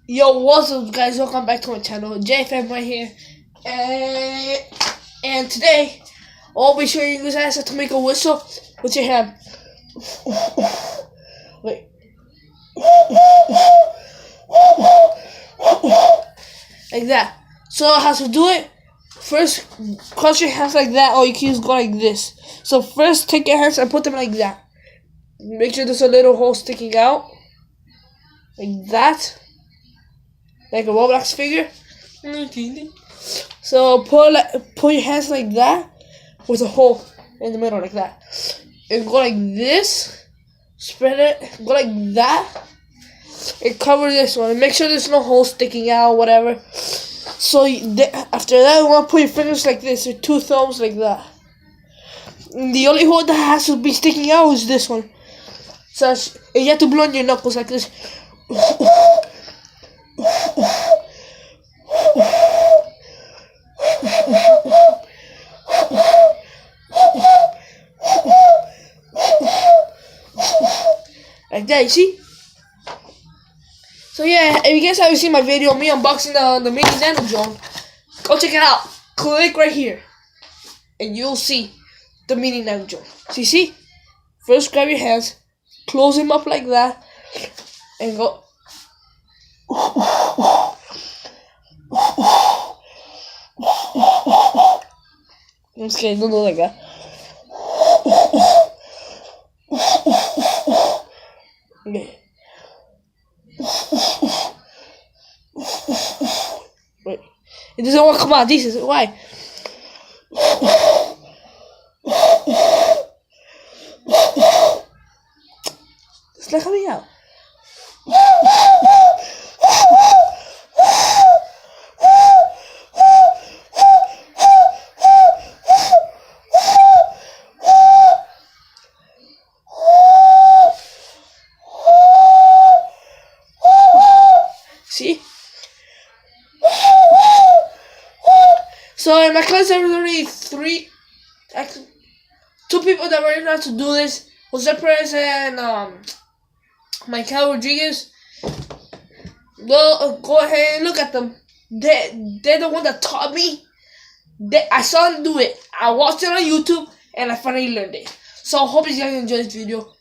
Yo, what's up, guys? Welcome back to my channel. JFM right here, and today I'll be showing you guys how to make a whistle with your hand. Wait, like that. So how to do it? First, cross your hands like that, or you can just go like this. So first, take your hands and put them like that. Make sure there's a little hole sticking out, like that. Like a Roblox figure. So put your hands like that with a hole in the middle like that. And go like this. Spread it. Go like that. And cover this one. And make sure there's no hole sticking out, whatever. So after that, you want to put your fingers like this. Your two thumbs like that. And the only hole that has to be sticking out is this one. So you have to blow on your knuckles like this. Like that, you see? So yeah, if you guys haven't seen my video, me unboxing the mini nano drone, go check it out. Click right here, and you'll see the mini nano drone. So you see? First grab your hands, close them up like that, and go. I'm scared, don't do like that. Okay. Wait. It doesn't want to come out. Jesus, why? It's not coming out. See? So in my class there was only two people that were able to do this. Jose Perez and Michael Rodriguez. Go ahead and look at them. They're the one that taught me. I saw them do it. I watched it on YouTube and I finally learned it. So I hope you guys enjoyed this video.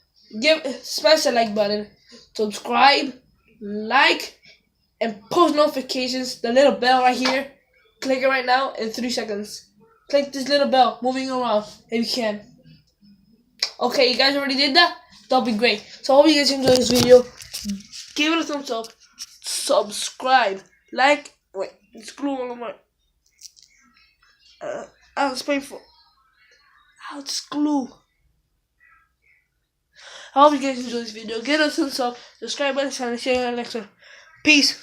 Smash the like button, subscribe, like, and post notifications. The little bell right here. Click it right now in 3 seconds. Click this little bell moving around if you can. Okay, you guys already did that? That'll be great. So I hope you guys enjoyed this video. Give it a thumbs up. Subscribe. Like. Wait, it's glue on my. I was paying for. Oh, it's glue. I hope you guys enjoyed this video. Give it a thumbs up. Subscribe button and share the next one. Peace.